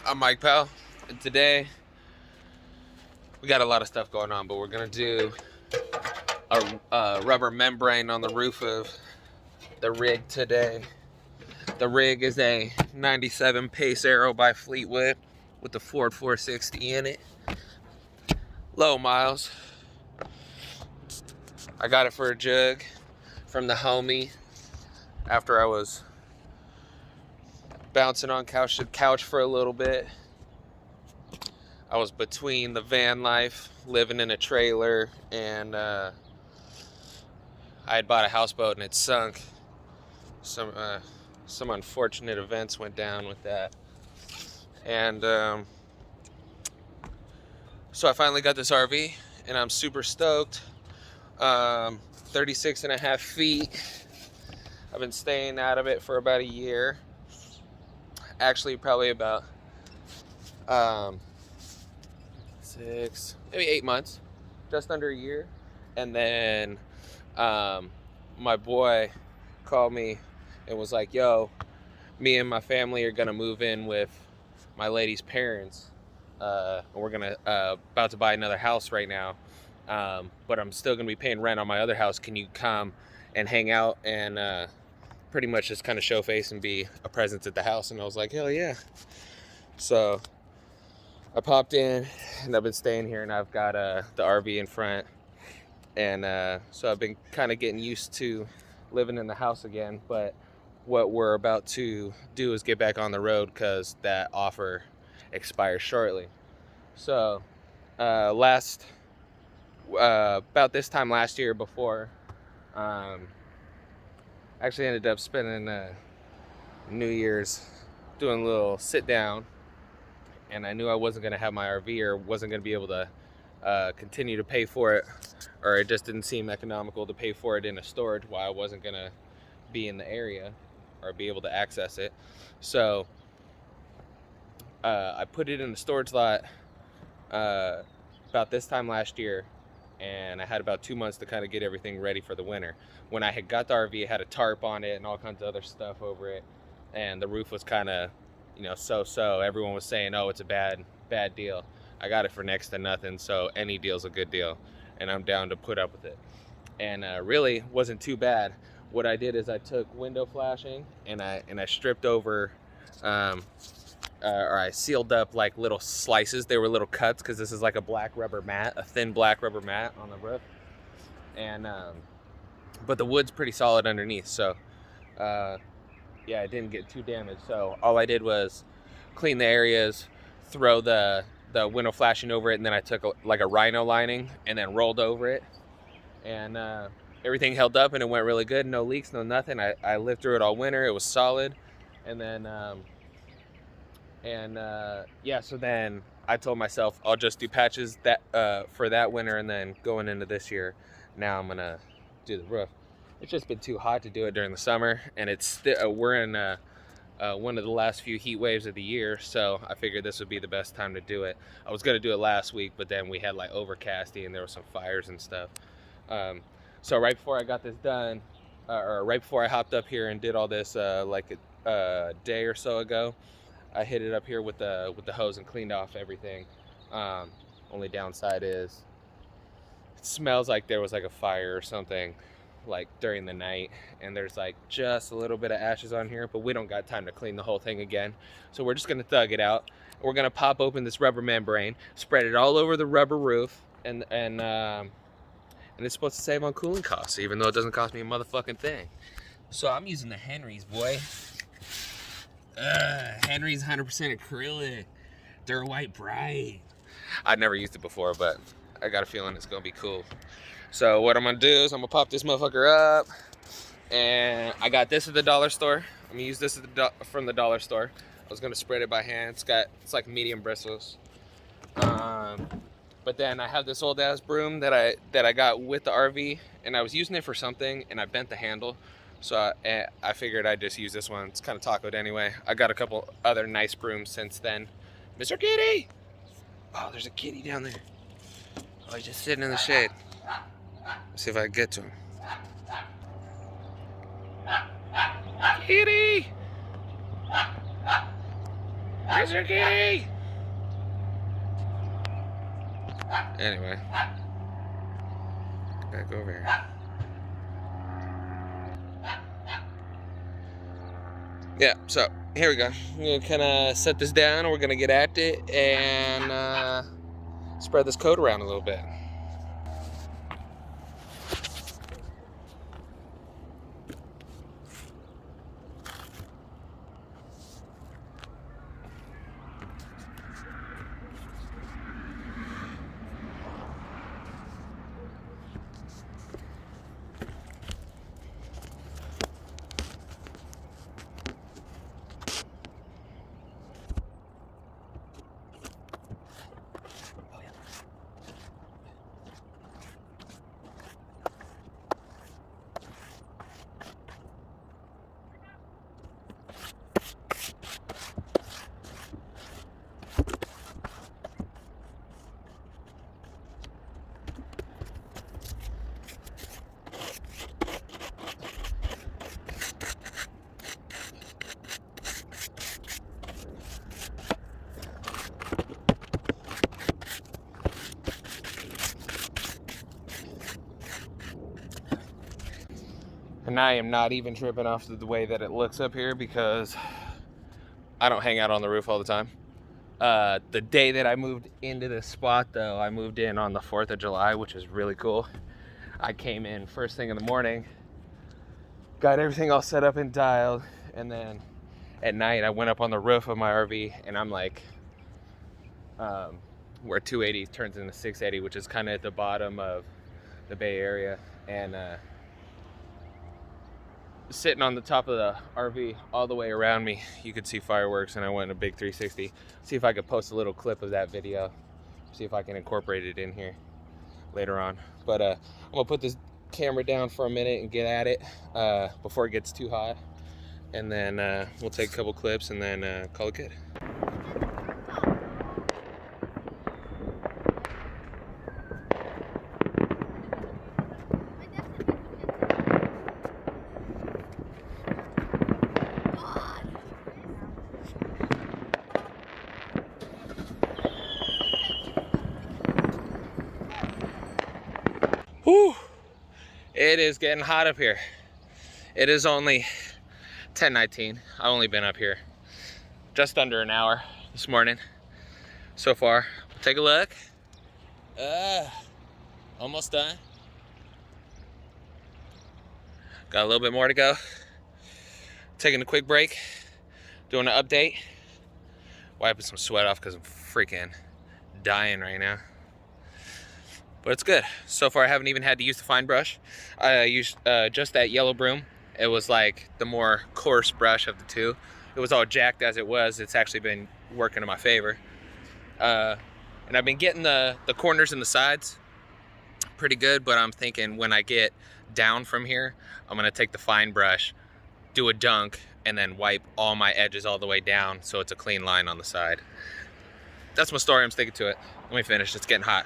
I'm Mike Pal, and today we got a lot of stuff going on, but we're gonna do a rubber membrane on the roof of the rig today. The rig is a 97 Pace Aero by Fleetwood with the Ford 460 in it. Low miles. I got it for a jug from the homie after I was bouncing on couch to couch for a little bit. I was between the van life, living in a trailer, and I had bought a houseboat and it sunk. Some unfortunate events went down with that, and so I finally got this RV, and I'm super stoked. 36 and a half feet. I've been staying out of it for about a year. Actually, probably about maybe 8 months, just under a year. And then my boy called me and was like, yo, me and my family are gonna move in with my lady's parents. And we're gonna about to buy another house right now, but I'm still gonna be paying rent on my other house. Can you come and hang out and pretty much just kind of show face and be a presence at the house? And I was like, hell yeah. So I popped in, and I've been staying here, and I've got the RV in front, and so I've been kind of getting used to living in the house again. But what we're about to do is get back on the road because that offer expires shortly. So about this time last year, before actually ended up spending New Year's doing a little sit down, and I knew I wasn't going to have my RV, or wasn't going to be able to continue to pay for it, or it just didn't seem economical to pay for it in a storage while I wasn't going to be in the area or be able to access it. So I put it in the storage lot about this time last year, and I had about 2 months to kind of get everything ready for the winter. When I had got the RV, it had a tarp on it and all kinds of other stuff over it, and the roof was kind of, so. Everyone was saying, oh, it's a bad deal. I got it for next to nothing, so any deal's a good deal, and I'm down to put up with it. And really wasn't too bad. What I did is I took window flashing and I stripped over, or I sealed up like little slices. They were little cuts because this is like a black rubber mat, a thin black rubber mat on the roof. And but the wood's pretty solid underneath, so yeah, it didn't get too damaged. So all I did was clean the areas, throw the window flashing over it, and then I took like a rhino lining and then rolled over it, and everything held up and it went really good. No leaks, no nothing. I lived through it all winter. It was solid. And then yeah, so then I told myself I'll just do patches that for that winter, and then going into this year, now I'm gonna do the roof. It's just been too hot to do it during the summer, and it's we're in one of the last few heat waves of the year, so I figured this would be the best time to do it. I was gonna do it last week, but then we had like overcasting and there were some fires and stuff. So right before I got this done, or right before I hopped up here and did all this, like a day or so ago, I hit it up here with the hose and cleaned off everything. Only downside is it smells like there was like a fire or something like during the night, and there's like just a little bit of ashes on here, but we don't got time to clean the whole thing again, so we're just gonna thug it out. We're gonna pop open this rubber membrane, spread it all over the rubber roof, and it's supposed to save on cooling costs, even though it doesn't cost me a motherfucking thing. So I'm using the Henry's, boy. Henry's 100% acrylic. They're white bright. I'd never used it before, but I got a feeling it's gonna be cool. So what I'm gonna do is I'm gonna pop this motherfucker up, and I got this at the dollar store. I'm gonna use this from the dollar store. I was gonna spread it by hand. It's like medium bristles. But then I have this old ass broom that I got with the RV, and I was using it for something, and I bent the handle. So I figured I'd just use this one. It's kind of tacoed anyway. I got a couple other nice brooms since then. Mr. Kitty! Oh, there's a kitty down there. Oh, he's just sitting in the shade. Let's see if I can get to him. Kitty! Officer Kitty! Anyway. Back over here. Yeah, so here we go. We're gonna kind of set this down. We're gonna get at it and spread this coat around a little bit. And I am not even tripping off the way that it looks up here because I don't hang out on the roof all the time. The day that I moved into this spot though, I moved in on the 4th of July, which is really cool. I came in first thing in the morning, got everything all set up and dialed, and then at night I went up on the roof of my RV and I'm like, where 280 turns into 680, which is kind of at the bottom of the Bay Area, and sitting on the top of the RV, all the way around me you could see fireworks, and I went a big 360. See if I could post a little clip of that video, see if I can incorporate it in here later on. But I'm gonna put this camera down for a minute and get at it before it gets too hot, and then we'll take a couple clips and then call it good. Whew. It is getting hot up here. It is only 10:19. I've only been up here just under an hour this morning so far. Take a look. Almost done. Got a little bit more to go. Taking a quick break, doing an update, wiping some sweat off because I'm freaking dying right now. But it's good. So far I haven't even had to use the fine brush. I used just that yellow broom. It was like the more coarse brush of the two. It was all jacked as it was. It's actually been working in my favor. And I've been getting the corners and the sides pretty good, but I'm thinking when I get down from here, I'm gonna take the fine brush, do a dunk, and then wipe all my edges all the way down so it's a clean line on the side. That's my story, I'm sticking to it. Let me finish, it's getting hot.